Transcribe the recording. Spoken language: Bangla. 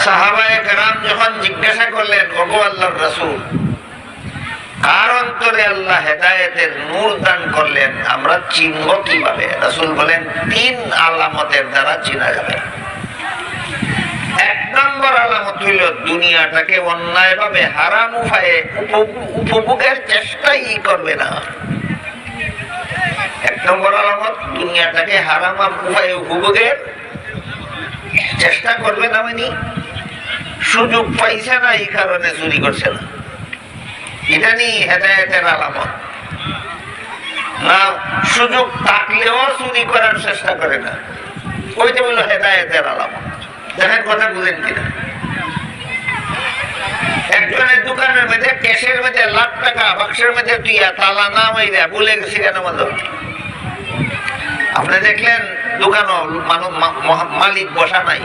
সাহাবায়ে কেরাম যখন জিজ্ঞাসা করলেন, ওগো আল্লাহর রাসূল, কার অন্তরে আল্লাহ হেদায়েতের নূর দান করলেন, আমরা চিনব কিভাবে? রাসূল বলেন, 3 আলামতের দ্বারা চেনা যাবে। 1 নম্বর আলামত হইল দুনিয়াটাকে অন্যায়ভাবে হারাম উপায়ে উপভোগের চেষ্টাই করবে না। 1 নম্বর আলামত, দুনিয়াটাকে হারাম উপায়ে উপভোগের চেষ্টা করবে না, মানে সুযোগ পাইছে না এই কারণে চুরি করছে না, এটা নিয়ে হেদায়েতের আলামত না। সুযোগ থাকলেও চুরি করার চেষ্টা করে না, ওইটা হলো হেদায়েতের আলামত। দেখেন কথা বুঝেন কিনা? একজনের দোকানের মধ্যে ক্যাশের মধ্যে লাখ টাকা বাক্সের মধ্যে তুইয়া তালা না মাইরা বলে গেছি কেন বলো? আপনি দেখলেন দোকানও মালিক বসা নাই,